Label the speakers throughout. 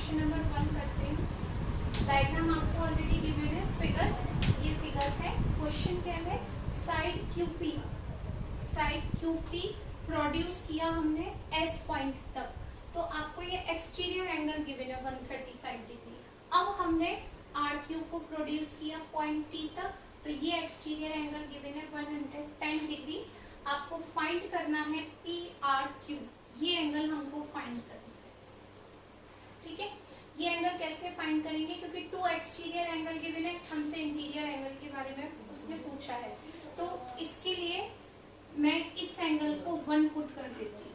Speaker 1: Question number 1 करते हैं। Diagram आपको ऑलरेडी गिवन है, फिगर ये फिगर है। क्वेश्चन क्या है, side QP, side QP produce किया हमने एस पॉइंट तक, तो आपको ये एक्सटीरियर एंगल गिवन है 135 डिग्री। अब हमने आर क्यू को प्रोड्यूस किया पॉइंट टी तक, तो ये एक्सटीरियर एंगल गिवन है 110 डिग्री। आपको फाइंड करना है पी आर क्यू, ये एंगल हमको फाइंड करना है। ठीक है, ये एंगल कैसे फाइंड करेंगे, क्योंकि टू एक्सटीरियर एंगल गिवन है, हमसे इंटीरियर एंगल के बारे में उसने पूछा है, तो इसके लिए मैं इस एंगल को 1 पुट कर देती हूँ,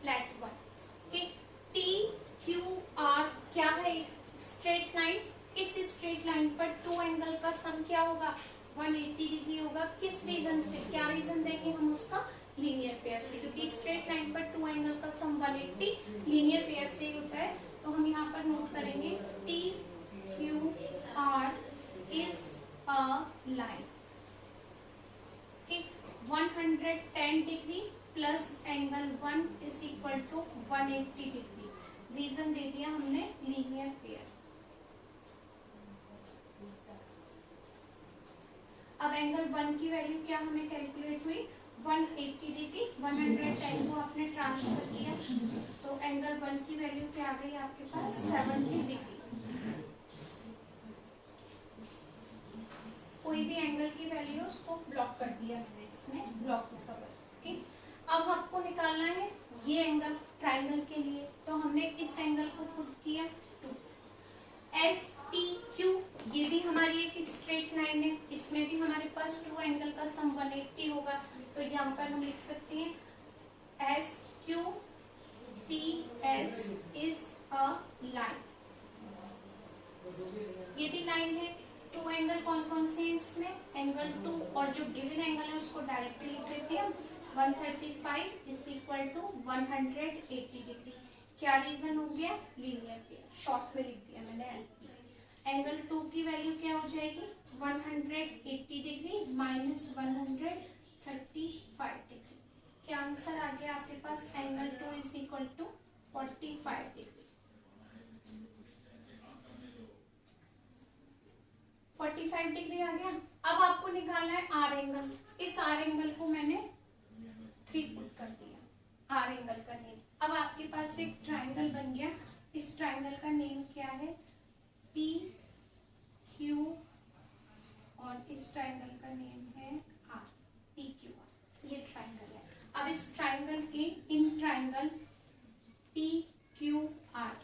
Speaker 1: फ्लैट 1। टी क्यू आर क्या है, स्ट्रेट लाइन। इस स्ट्रेट लाइन पर टू एंगल का सम क्या होगा, 180 डिग्री होगा। किस रीजन से, क्या रीजन देंगे हम उसका, लीनियर पेयर से, क्योंकि स्ट्रेट लाइन पर टू एंगल का सम 180 लीनियर पेयर से ही होता है। तो हम यहाँ पर नोट करेंगे T Q R is a line, ठीक, 110 degree plus angle 1 is equal to 180 degree. Reason दे दिया हमने लीनियर पेयर। अब एंगल 1 की वैल्यू क्या हमें कैलकुलेट हुई, 180 डिग्री, 110 को आपने ट्रांसफर किया, तो एंगल 1 की वैल्यू क्या आ गई आपके पास, 70 डिग्री। कोई भी एंगल की वैल्यू उसको ब्लॉक कर दिया मैंने, इसमें ब्लॉक में कवर। ठीक, अब आपको निकालना है ये एंगल ट्राइंगल के लिए, तो हमने इस एंगल को पुट किया 2। एस टी क्यू, ये भी हमारी एक स्ट्रेट लाइन है, इसमें भी हमारे पास टू एंगल का सम 180 होगा, तो यहाँ पर हम लिख सकते हैं S Q T S is a line. ये भी लाइन है। टू एंगल कौन कौन से हैं इसमें, एंगल 2 और जो गिवन एंगल है उसको डायरेक्टली लिख देते हैं 135 इज इक्वल टू 180 डिग्री। क्या रीजन हो गया, लीनियर पेयर, शॉर्ट में लिख दिया मैंने एलपी। एंगल 2 की वैल्यू क्या हो जाएगी, 180 डिग्री माइनस 135 डिग्री। क्या आंसर आ गया आपके पास, angle 2 is equal to 45 degree. 45 degree आ गया। अब आपको निकालना है आर एंगल। इस आर एंगल को मैंने 3 पुट कर दिया, आर एंगल का नेम। अब आपके पास एक ट्राइंगल बन गया, इस ट्राइंगल का नेम क्या है, पी क्यू, और इस ट्राइंगल का नेम है आर, पी क्यू आर, ये ट्राइंगल है। अब इस ट्राइंगल के, in triangle P Q R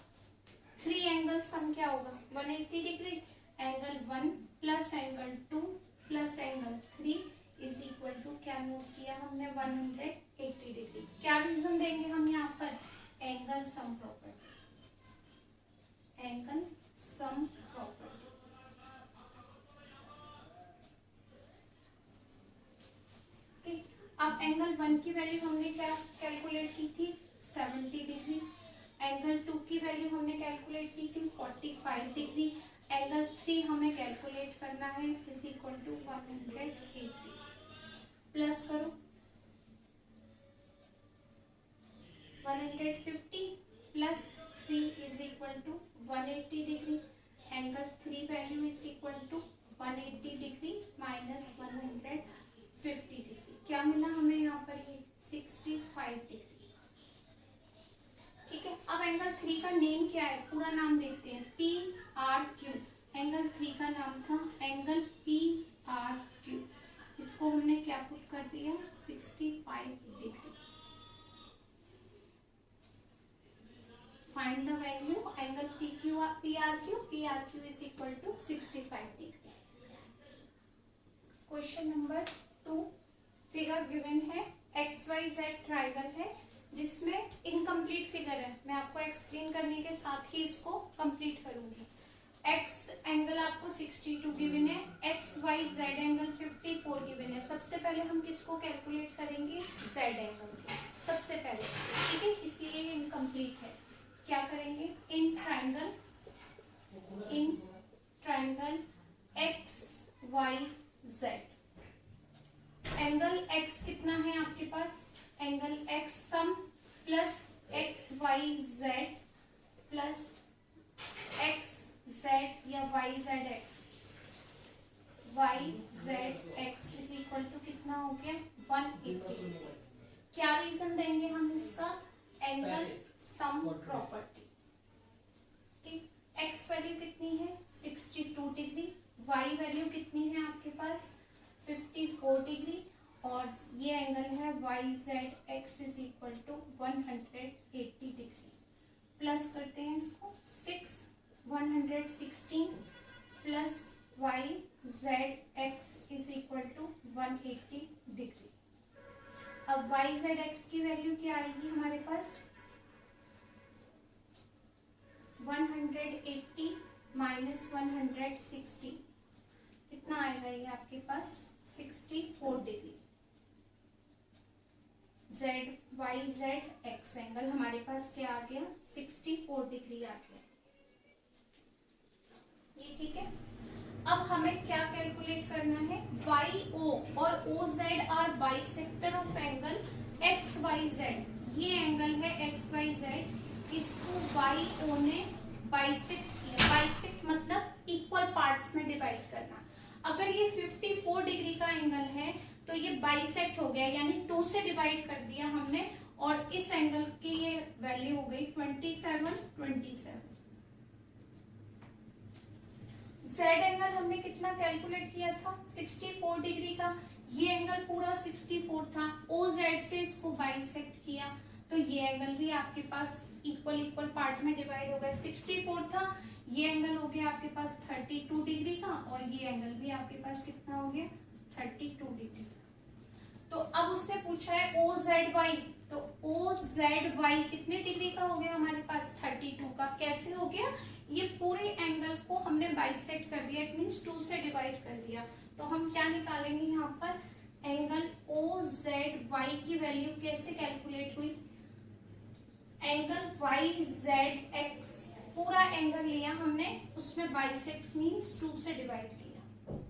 Speaker 1: 3 angle sum क्या होगा, 180 degree. Angle 1 plus angle 2 plus angle 3 is equal to, क्या नोट किया हमने, 180 डिग्री। क्या रीजन देंगे हम यहाँ पर, angle sum property, angle sum property. ठीक, अब एंगल 1 की वैल्यू हमने क्या कैलकुलेट की थी, 70 डिग्री। एंगल 2 की वैल्यू हमने कैलकुलेट की थी 45 डिग्री। एंगल 3 हमें कैलकुलेट करना है इज इक्वल टू 180। प्लस करो 150 plus 3 is equal to 180 degree. Angle 3 value is equal to 180 degree minus 150 degree. क्या मिला हमें यहाँ पर, ये 65 डिग्री। ठीक है, अब एंगल 3 का नेम क्या है, पूरा नाम देखते हैं, पी आर क्यू। एंगल 3 का नाम था एंगल पी आर क्यू, इसको हमने क्या पुट कर दिया, 65 degree. Find the value angle P Q P R Q is equal to 65 degree. Question number 2, figure given है, एक्स वाई जेड ट्राइंगल है, जिसमें इनकम्प्लीट फिगर है। मैं आपको एक्सप्लेन करने के साथ ही इसको कंप्लीट करूंगी। एक्स एंगल आपको 62 गिवन है, X Y Z angle 54 given है। सबसे पहले हम किसको कैलकुलेट करेंगे, जेड एंगल को सबसे पहले, ठीक है, इसलिए ये इनकम्प्लीट है। क्या करेंगे, in triangle X Y Z, angle X कितना है आपके पास, angle X sum plus X Y Z plus Y Z X, Y Z X is equal to कितना हो गया 180। क्या रीजन देंगे हम इसका, एंगल सम प्रॉपर्टी। ठीक, एक्स वैल्यू कितनी है 62 डिग्री, वाई वैल्यू कितनी है आपके पास 54 डिग्री, और ये एंगल है Y Z X is equal to 180 degree. Plus करते हैं इसको 116 plus Y Z X is equal to 180 degree. अब वाई जेड एक्स की वैल्यू क्या आएगी हमारे पास 180 माइनस 160, कितना आएगा ये आपके पास 64 degree. Z Y Z X angle हमारे पास क्या आ गया 64 डिग्री आ गया। ये ठीक है। अब हमें क्या कैलकुलेट करना है, वाई ओ और O Z are bisector of angle X Y Z. ये एंगल है एक्स वाई जेड, इसको वाई ओ ने बाइसेक्ट किया। बाइसेक्ट मतलब इक्वल पार्ट्स में डिवाइड करना। अगर ये 54 डिग्री का एंगल है तो ये बाइसेक्ट हो गया, यानी 2 से डिवाइड कर दिया हमने, और इस एंगल की ये वैल्यू हो गई 27। जेड एंगल हमने कितना कैलकुलेट किया था 64 डिग्री का, ये एंगल पूरा 64 था। ओ जेड से इसको बाइसेक्ट किया तो ये एंगल भी आपके पास इक्वल पार्ट में डिवाइड हो गया। 64 था, ये एंगल हो गया आपके पास 32 डिग्री का, और ये एंगल भी आपके पास कितना हो गया 32 डिग्री। तो अब उसने पूछा है ओ जेड वाई, तो ओ जेड वाई कितने डिग्री का हो गया हमारे पास 32 का। कैसे हो गया, ये पूरे एंगल को हमने बाइसेक्ट कर दिया, इट मींस 2 से डिवाइड कर दिया। तो हम क्या निकालेंगे यहाँ पर, एंगल ओ जेड वाई की वैल्यू कैसे कैलकुलेट हुई, एंगल वाई जेड एक्स पूरा एंगल लिया हमने, उसमें बाइसेक्ट मींस 2 से डिवाइड किया।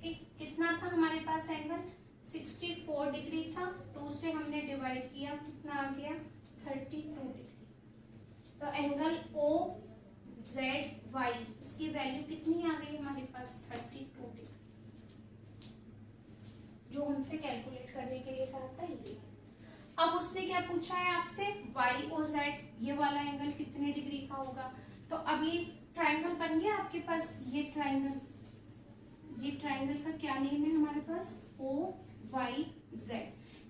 Speaker 1: ठीक, कितना था हमारे पास एंगल 64 डिग्री था, 2 से हमने डिवाइड किया, कितना आ गया 32 डिग्री। तो एंगल ओ जेड वाई इसकी वैल्यू कितनी आ गई हमारे पास 32 डिग्री, जो हमसे कैलकुलेट करने के लिए कहा था ये। अब उसने क्या पूछा है आपसे, वाई ओ जेड ये वाला एंगल कितने डिग्री का होगा। तो अब ये ट्राइंगल बन गया आपके पास, ये ट्राइंगल का क्या नेम है हमारे पास ओ वाई जेड,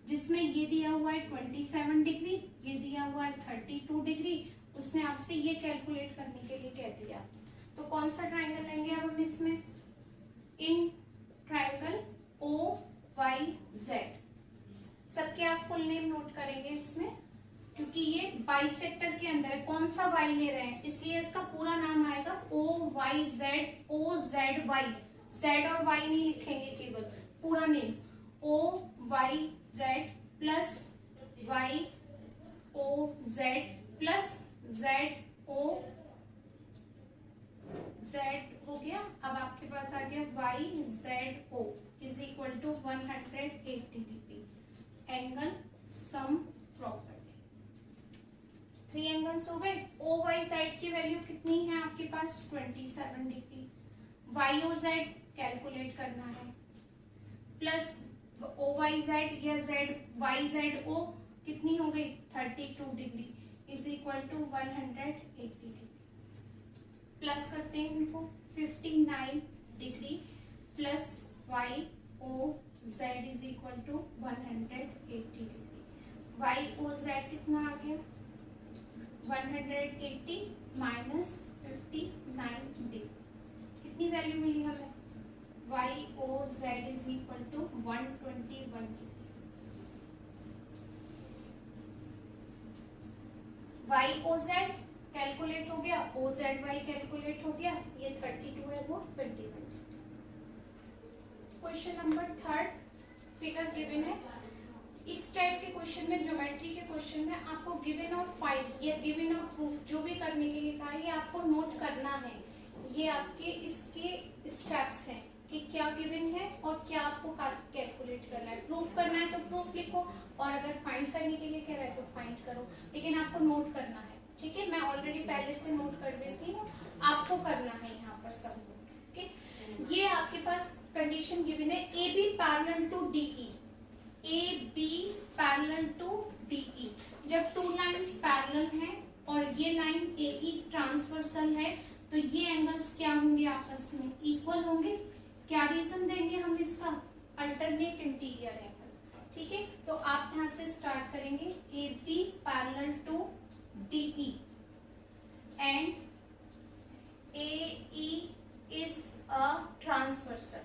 Speaker 1: जिसमें ये दिया हुआ है 27 डिग्री, ये दिया हुआ है 32 डिग्री। उसने आपसे ये कैलकुलेट करने के लिए कह दिया। तो कौन सा ट्राइंगल लेंगे अब हम इसमें, in triangle O Y Z. सबके आप फुल नेम नोट करेंगे इसमें, क्योंकि ये बाइसेक्टर के अंदर है, कौन सा वाई ले रहे हैं, इसलिए इसका पूरा नाम आएगा O Y Z, O Z Y. Z और वाई नहीं लिखेंगे, केवल पूरा name O Y Z plus Y O Z plus Z O Z हो गया। अब आपके पास आ गया Y Z O is equal to 180 degree, angle sum property. 3 angles हो गए। ओ वाई जेड की वैल्यू कितनी है आपके पास 27 degree, Y O Z calculate करना है, प्लस ओ वाई जेड या जेड वाई जेड ओ कितनी हो गई 32 degree is equal to 180 degree. Plus करते हैं इनको 59 degree plus Y O Z is equal to 180 degree. Y O Z कितना आ गया 180 माइनस 59 डिग्री, कितनी वैल्यू मिली हमें, Y O Z is equal to 121 degree. Y O Z calculate हो गया, ओ जेड वाई कैलकुलेट हो गया, ये 32 है वो 21। क्वेश्चन नंबर 3 फिगर गिवन है। इस टाइप के क्वेश्चन में, ज्योमेट्री के क्वेश्चन में आपको गिवन और फाइंड या गिवन और प्रूफ जो भी करने के लिए कहा है, ये आपको नोट करना है। ये आपके इसके स्टेप्स हैं कि क्या गिवन है और क्या आपको कैलकुलेट करना है। प्रूफ करना है तो प्रूफ लिखो, और अगर फाइंड करने के लिए कह रहा है तो फाइंड करो, लेकिन आपको नोट करना है। ठीक है, मैं ऑलरेडी पहले से नोट कर देती हूँ, आपको करना है यहाँ पर सब नोट। ओके, ये आपके पास कंडीशन गिवन है A B parallel to DE, A B parallel to DE. जब टू लाइंस पैरेलल हैं और ये लाइन ए ई ट्रांसवर्सल है तो ये एंगल्स क्या होंगे, आपस में इक्वल होंगे। क्या रीजन देंगे हम इसका, अल्टरनेट इंटीरियर एंगल। ठीक है, तो आप यहां से स्टार्ट करेंगे, A B parallel to DE and A E is a transversal,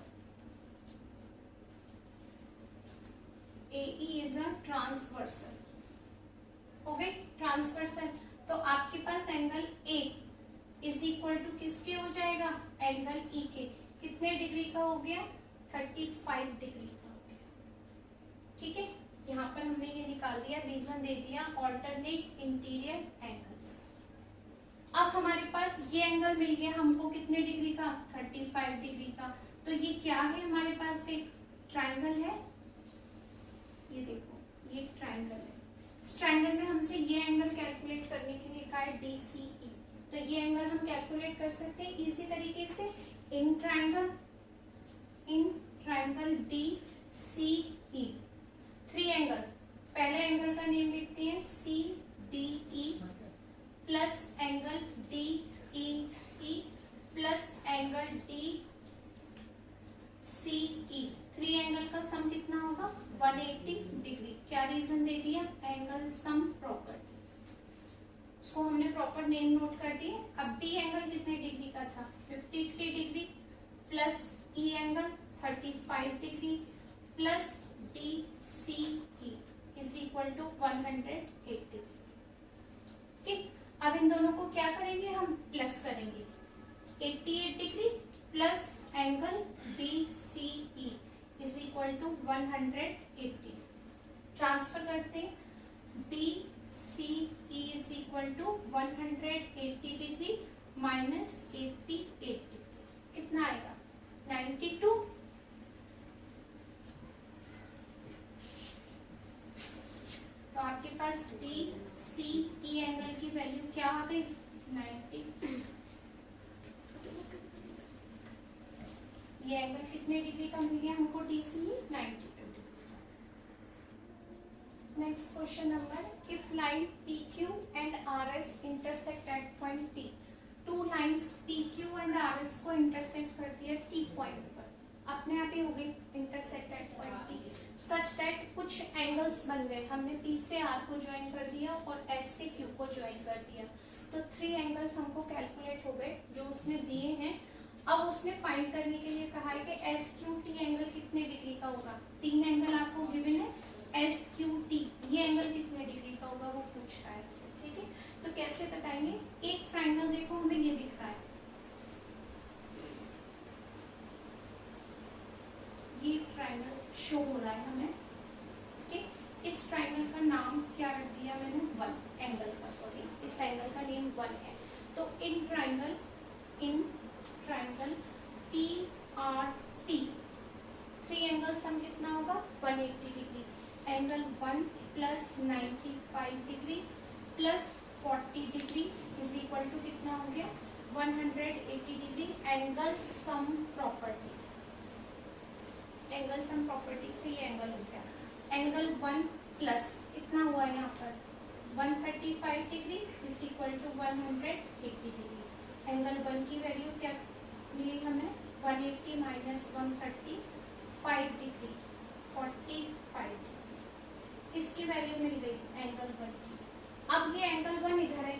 Speaker 1: AE is a transversal, हो गई ट्रांसवर्सल। तो आपके पास angle A is equal to किसके हो जाएगा, एंगल E के। कितने डिग्री का हो गया, 35 डिग्री का हो गया। ठीक है, यहाँ पर हमने ये निकाल दिया, रीजन दे दिया ऑल्टरनेट इंटीरियर एंगल्स। अब हमारे पास ये एंगल मिल गया हमको कितने डिग्री का, 35 डिग्री का। तो ये क्या है, हमारे पास एक ट्राइंगल है, ये देखो ये एक ट्राइंगल है। इस ट्राइंगल में हमसे ये एंगल कैलकुलेट करने के लिए कहा है DCE। तो ये एंगल हम कैलकुलेट कर सकते हैं इसी तरीके से, in triangle DCE। Three angle, पहले एंगल का नेम लिखते हैं CDE plus angle DEC plus angle DCE। Three angle का सम कितना होगा, 180 डिग्री। क्या रीजन दे दिया, एंगल सम प्रॉपर्टी, उसको हमने प्रॉपर नेम नोट कर दिए। अब डी एंगल कितने डिग्री का था, 53 degree plus E angle 35 degree plus DCE is equal to 180। ठीक, अब इन दोनों को क्या करेंगे, हम प्लस करेंगे, 88 degree plus angle DCE is equal to 180। Transfer करते हैं, DCE is equal to 180 degree minus 88 degree, कितना आएगा, 92। तो आपके पास DCE एंगल की वैल्यू क्या आ गई, 92। ये एंगल कितने डिग्री का मिल गया हमको, DCE 92 degree. Next question number, if line PQ and RS intersect at point T। Two lines PQ and RS को इंटरसेक्ट करती है T पॉइंट पर, अपने आप ही हो गई intersect at point T, such that कुछ एंगल्स बन गए। हमने P से R को ज्वाइन कर दिया और S से Q को ज्वाइन कर दिया, तो थ्री एंगल्स हमको कैलकुलेट हो गए जो उसने दिए हैं। अब उसने फाइंड करने के लिए कहा है कि SQT एंगल कितने डिग्री का होगा। तीन एंगल आपको गिवन है, SQT ये एंगल कितने डिग्री का होगा वो पूछ रहा है आपसे। ठीक है, तो कैसे बताएंगे, एक ट्राइंगल देखो हमें ये दिख रहा है, ये ट्राइंगल शो हो रहा है हमें। ठीक, इस ट्राइंगल का नाम क्या रख दिया मैंने, 1 एंगल का, सॉरी इस एंगल का नेम 1 है। तो in triangle PRT three angle sum कितना होगा, 180 degree. Angle 1 plus 95 degree plus 40 degree is equal to कितना हो गया, 180 degree. Angle sum properties, angle sum property से ये एंगल हो गया। एंगल 1 प्लस कितना हुआ यहाँ पर, 135 degree is equal to 180 degree. Angle 1 की वैल्यू क्या मिली हमें, 180 माइनस 135 डिग्री 45 डिग्री, इसकी वैल्यू मिल गई एंगल 1 की। अब ये एंगल 1 इधर है,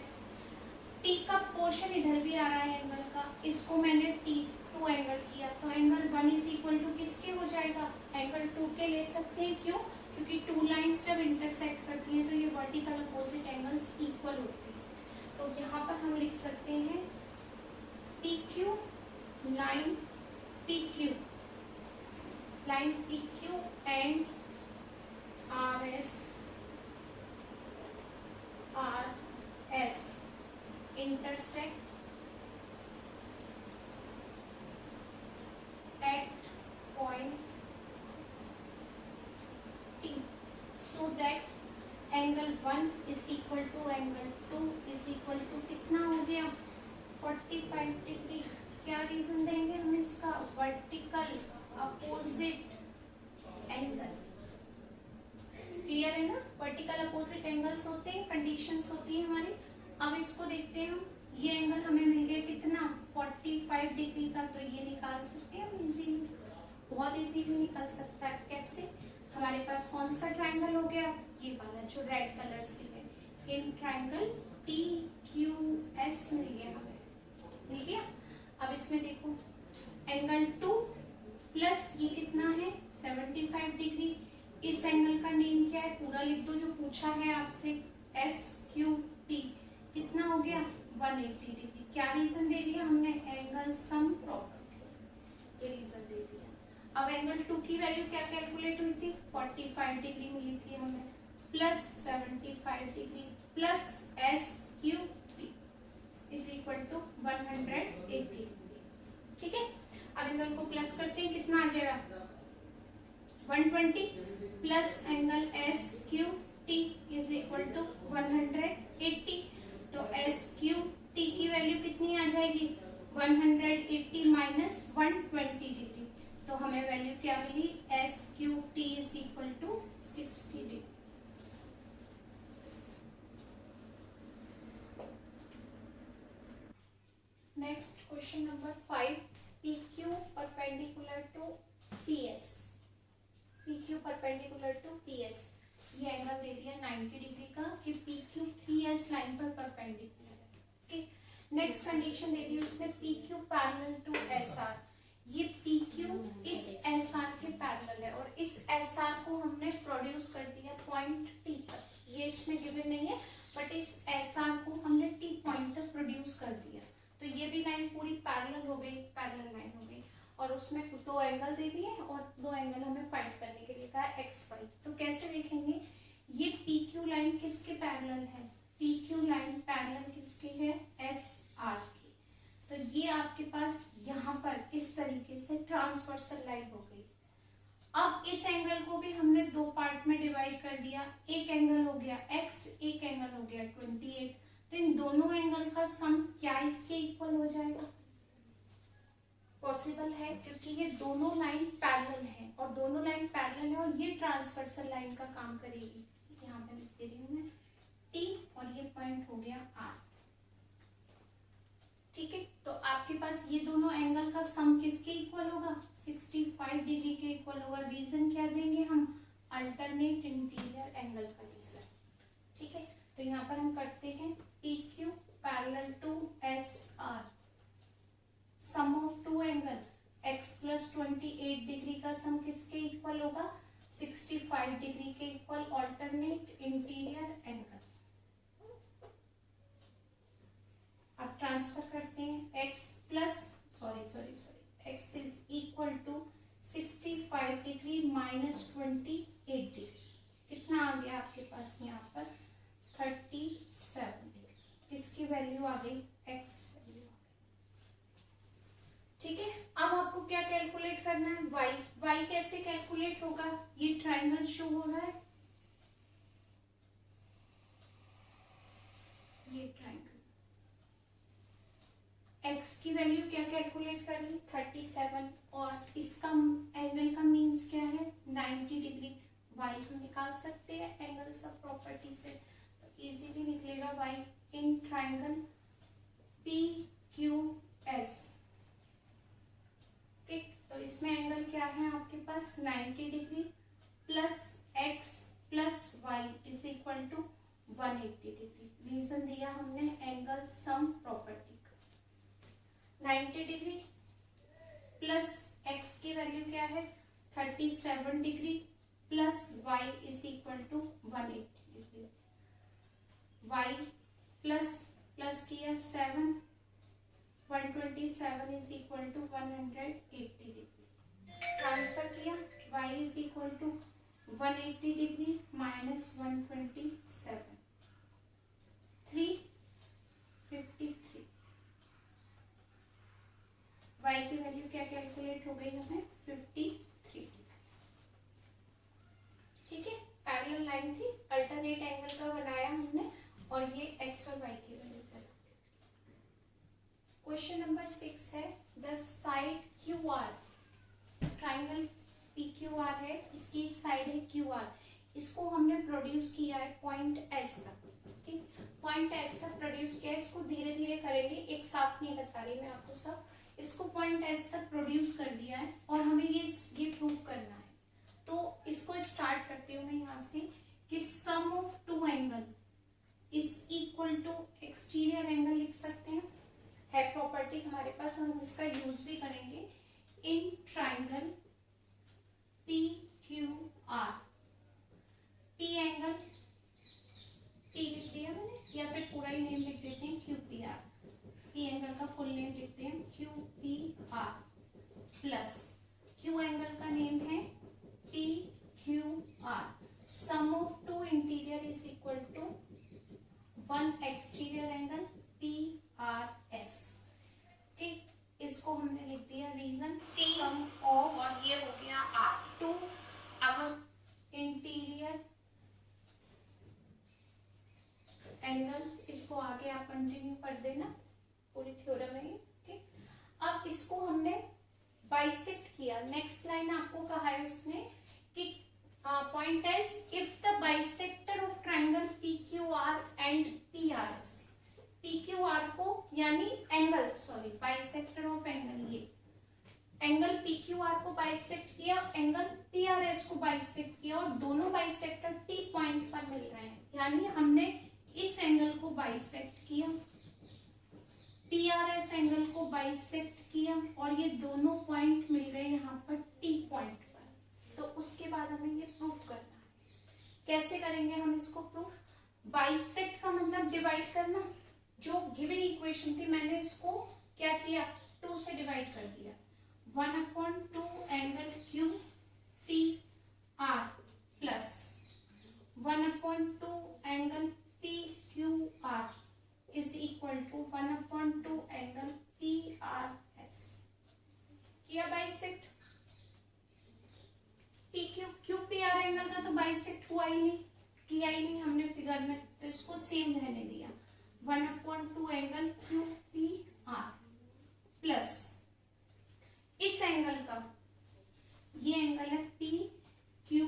Speaker 1: T का पोर्शन इधर भी आ रहा है एंगल का, इसको मैंने T2 एंगल किया, तो एंगल 1 इज इक्वल टू किसके हो जाएगा, एंगल 2 के ले सकते हैं। क्यों, क्योंकि टू लाइंस जब इंटरसेक्ट करती हैं तो ये वर्टिकल अपोजिट एंगल्स इक्वल होती है। तो यहाँ पर हम लिख सकते हैं PQ line PQ and RS intersect at point T, so that angle 1 is equal to angle 2 is equal to कितना हो गया, 45 डिग्री। क्या रीजन देंगे हम इसका? Vertical opposite angle. क्लियर है ना? वर्टिकल अपोजिट एंगल्स होते हैं, कंडीशंस होती है हमारी। अब इसको देखते हैं हम। ये एंगल हमें मिल गया कितना? 45 डिग्री का। तो ये निकाल सकते हैं हम इजीली, बहुत इजीली निकल सकता है। कैसे? हमारे पास कौन सा ट्राइंगल हो गया? ये वाला जो रेड कलर से है। In triangle T Q S मिल गया हमें, मिल गया। अब इसमें देखो एंगल 2 प्लस ये कितना है? 75 डिग्री। इस एंगल का नेम क्या है? पूरा लिख दो जो पूछा है आपसे। एस क्यू टी कितना हो गया? 180 डिग्री। क्या रीजन दे दिया हमने? एंगल सम प्रॉपर्टी, ये रीजन दे दिया। अब एंगल 2 की वैल्यू क्या कैलकुलेट हुई थी? 45 डिग्री मिली थी हमें, plus 75 degree plus S Q T is equal to 180 degree. ठीक है, अब एंगल को प्लस करते हैं, कितना आ जाएगा? 120 plus angle S Q T is equal to 180। तो एस क्यू टी की वैल्यू कितनी आ जाएगी? 180 माइनस 120 डिग्री। तो हमें वैल्यू क्या मिली? S Q T is equal to 60 degree. Next question number 5, P Q perpendicular to P S. P Q perpendicular to P S, ये एंगल दे दिया 90 डिग्री का कि P Q P S line पर परपेंडिकुलर है। ठीक, नेक्स्ट कंडीशन दे दी उसने P Q parallel to S R. ये पी क्यू इस एस आर के पैरेलल है और इस एस आर को हमने प्रोड्यूस कर दिया पॉइंट टी पर। ये इसमें गिवन नहीं है, बट इस एस आर को हमने टी पॉइंट तक प्रोड्यूस कर दिया। तो ये भी लाइन पूरी पैरेलल हो गई, पैरेलल लाइन हो गई। और उसमें 2 एंगल दे दिए और 2 एंगल हमें फाइंड करने के लिए कहा एक्स वाई। तो कैसे देखेंगे? ये पी क्यू लाइन किसके पैरेलल है? पी क्यू लाइन पैरेलल किसके है? एस आर की। तो ये आपके पास यहाँ पर इस तरीके से ट्रांसवर्सल लाइन हो गई। अब इस एंगल को भी हमने 2 पार्ट में डिवाइड कर दिया। एक एंगल हो गया x, एक एंगल हो गया 28। तो इन दोनों एंगल का सम क्या इसके इक्वल हो जाएगा? पॉसिबल है, क्योंकि ये दोनों लाइन पैरेलल है और दोनों लाइन पैरेलल है और ये ट्रांसवर्सल लाइन का काम करेगी। यहाँ पे लिख दे रही हूँ मैं T और ये पॉइंट हो गया R। ठीक है, तो आपके पास ये दोनों एंगल का सम किसके इक्वल होगा? 65 डिग्री के इक्वल होगा। रीजन क्या देंगे हम? अल्टरनेट इंटीरियर एंगल का रीजन। ठीक है, तो यहाँ पर हम करते हैं P Q parallel to S R. Sum of 2 angle x plus 28 degree का सम किसके इक्वल होगा? 65 डिग्री के इक्वल ऑल्टरनेट इंटीरियर एंगल। अब ट्रांसफर करते हैं x plus x is equal to 65 degree minus 28 degree. कितना आ गया आपके पास यहाँ पर? 37 डिग्री। किसकी वैल्यू आ गई? x वैल्यू आ गई। ठीक है, अब आपको क्या कैलकुलेट करना है? y कैसे कैलकुलेट होगा? ये ट्राइंगल शो हो रहा है, ये ट्राइंगल। x की वैल्यू क्या कैलकुलेट करनी? 37 और इसका एंगल का मीन्स क्या है? 90 डिग्री। y हम निकाल सकते हैं एंगल सब प्रॉपर्टी से, तो इजीली निकलेगा y in triangle P Q S. तो इसमें एंगल क्या है आपके पास? 90 डिग्री प्लस x प्लस Y is equal to 180 degree. Reason दिया हमने एंगल सम प्रॉपर्टी का। 90 डिग्री प्लस x की वैल्यू क्या है? 37 degree plus y is equal to 180 degree. y plus plus किया 7, 127 is equal to 180 degree. Transfer किया y is equal to 180 degree minus 127, 353। y की value क्या कैलकुलेट हो गई हमें? 53। ठीक है, पैरेलल लाइन थी, अल्टरनेट एंगल का बनाया हमने और ये x और y की वैल्यू। क्वेश्चन नंबर 6 है the side Q R, triangle P Q are है, इसकी एक साइड है क्यू आर, इसको हमने प्रोड्यूस किया है पॉइंट एस तक, ठीक, पॉइंट एस तक प्रोड्यूस किया है। इसको धीरे धीरे करेंगे, एक साथ नहीं बता रही मैं आपको सब। इसको पॉइंट एस तक प्रोड्यूस कर दिया है और हमें ये प्रूव करना है। तो इसको स्टार्ट करती हूँ मैं यहाँ से कि sum of two angle is equal to exterior angle लिख सकते हैं, है प्रॉपर्टी हमारे पास और हम इसका यूज भी करेंगे in triangle P Q are. P angle, P लिख दिया मैंने, या फिर पूरा ही नेम लिख देते हैं Q P R. P angle का फुल नेम लिखते हैं Q P R plus Q angle का नेम है P Q R. Sum of two interior is equal to one exterior angle P R S. ठीक, इसको हमने लिख दिया रीजन सम ऑफ, और ये हो गया आर टू अब इंटीरियर एंगल्स। इसको आगे आप कंटिन्यू कर देना, पूरी थ्योरम है ये। ठीक, अब इसको हमने बाइसेक्ट किया। नेक्स्ट लाइन आपको कहा है उसने कि point S if the bisector of triangle P Q are and P R S. P Q are को यानी angle, sorry bisector of angle, ये एंगल पी क्यू आर को बाइसेक्ट किया, एंगल पी आर एस को bisect किया और दोनों bisector T point पर मिल रहे हैं, यानी हमने इस एंगल को बाइसेक्ट किया, पी आर एस एंगल को बाइसेक्ट किया और ये दोनों पॉइंट मिल गए यहाँ पर टी पॉइंट पर। तो उसके बाद हमें ये प्रूफ करना है। कैसे करेंगे हम इसको प्रूफ? बाइसेक्ट का मतलब डिवाइड करना। जो गिवन इक्वेशन थी मैंने इसको क्या किया, 2 से डिवाइड कर दिया। 1/2 angle Q P R plus 1/2 angle P Q R is equal to 1/2 angle P R S. किया bisect. P Q P R angle का तो बाइसेक्ट हुआ ही नहीं, किया ही नहीं हमने फिगर में, तो इसको सेम रहने दिया। 1/2 angle Q P R plus इस एंगल का, ये एंगल है पी क्यू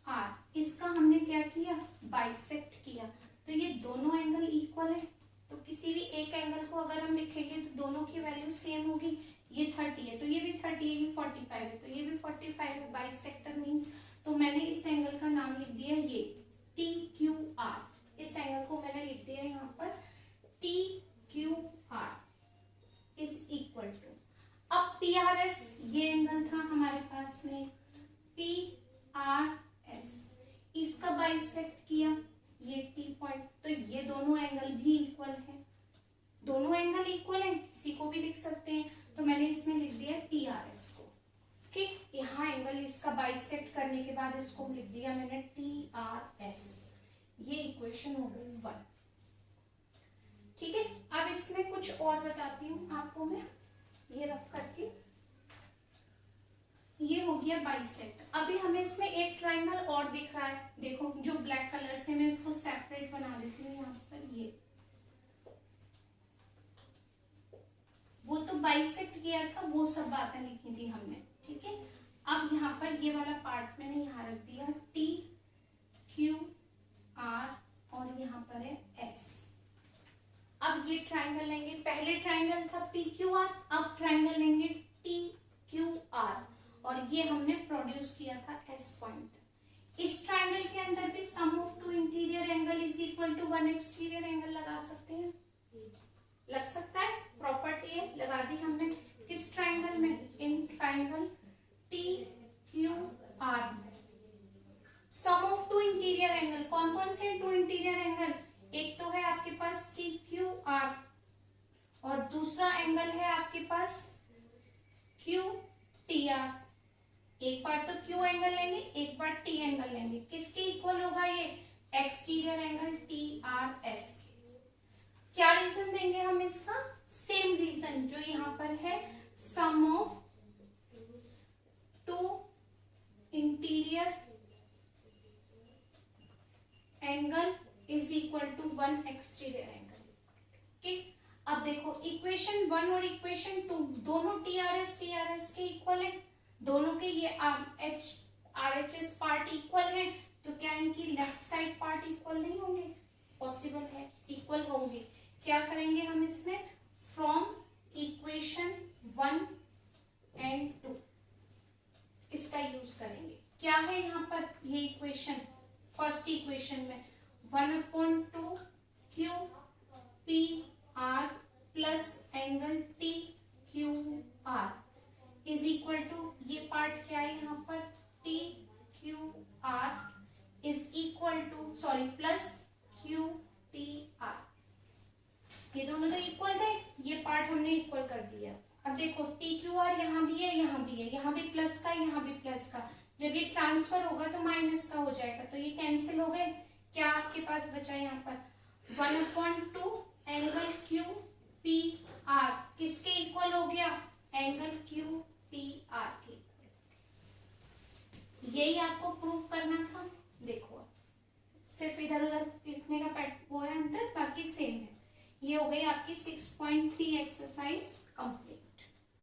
Speaker 1: आर, इसका हमने क्या किया, बाइसेक्ट किया। तो ये दोनों एंगल इक्वल है, तो किसी भी एक एंगल को अगर हम लिखेंगे तो दोनों की वैल्यू सेम होगी। ये 30 है तो ये भी 30 है, ये 45 है तो ये भी 45 है, बाइसेक्टर मींस। तो मैंने इस एंगल का नाम लिख दिया ये टी क्यू आर। इस एंगल को मैंने लिख दिया यहाँ पर T Q R is equal to, अब पी आर एस ये एंगल था हमारे पास में, पी आर एस इसका बाइसेक्ट किया ये टी पॉइंट, तो ये दोनों एंगल भी इक्वल है। दोनों एंगल इक्वल है, किसी को भी लिख सकते हैं, तो मैंने इसमें लिख दिया टी आर एस को। ठीक, यहाँ एंगल इसका बाइसेक्ट करने के बाद इसको लिख दिया मैंने टी आर एस। ये इक्वेशन हो गई 1। ठीक है, अब इसमें कुछ और बताती हूँ आपको मैं, ये रफ करके। ये हो गया बाइसेक्ट। अभी हमें इसमें एक ट्राइंगल और दिख रहा है, देखो जो ब्लैक कलर से, मैं इसको सेपरेट बना देती हूँ यहाँ पर। ये वो तो बाइसेक्ट किया था, वो सब बातें लिखी थी हमने। ठीक है, अब यहाँ पर ये वाला पार्ट मैंने यहाँ रख दिया टी क्यू आर और यहाँ पर है एस। अब ये ट्राइंगल लेंगे, पहले ट्राइंगल था पी क्यू आर, अब ट्राइंगल लेंगे टी क्यू आर और ये हमने प्रोड्यूस किया था एस पॉइंट। इस ट्राइंगल के अंदर भी sum of two interior angle is equal to 1 exterior angle लगा सकते हैं, लग सकता है, प्रॉपर्टी है, लगा दी हमने। किस ट्राइंगल में? In triangle T Q R sum of two interior angle. कौन कौन से टू इंटीरियर एंगल? एक तो है आपके पास टी क्यू आर और दूसरा एंगल है आपके पास क्यू टी आर। एक बार तो क्यू एंगल लेंगे, एक बार टी एंगल लेंगे, किसके इक्वल होगा ये? Exterior angle T R S. क्या रीजन देंगे हम इसका? सेम रीजन जो यहाँ पर है, sum of two interior angle is equal to 1 exterior angle. ठीक, अब देखो इक्वेशन 1 और इक्वेशन 2 दोनों टीआरएस के इक्वल है, दोनों के ये आरएचएस पार्ट इक्वल है, तो क्या इनकी लेफ्ट साइड पार्ट इक्वल नहीं होंगे? पॉसिबल है, इक्वल होंगे। क्या करेंगे हम इसमें? फ्रॉम इक्वेशन 1 एंड 2 इसका यूज करेंगे। क्या है यहाँ पर ये इक्वेशन? फर्स्ट इक्वेशन में 1/2 Q P R plus angle T Q R is equal to, ये पार्ट क्या है यहाँ पर? T Q R is equal to sorry plus Q T R. ये दोनों तो इक्वल थे, ये पार्ट हमने इक्वल कर दिया। अब देखो टी क्यू आर यहाँ भी है, यहाँ भी है, यहाँ भी प्लस का, यहाँ भी प्लस का, जब ये ट्रांसफर होगा तो माइनस का हो जाएगा, तो ये कैंसिल हो गए। क्या आपके पास बचा यहाँ पर? 1/2 एंगल क्यू पी आर किसके इक्वल हो गया? एंगल क्यू पी आर के। यही आपको प्रूव करना था। देखो सिर्फ इधर उधर लिखने का वो है अंतर, बाकी सेम है। ये हो गई आपकी 6.3 एक्सरसाइज कंप्लीट।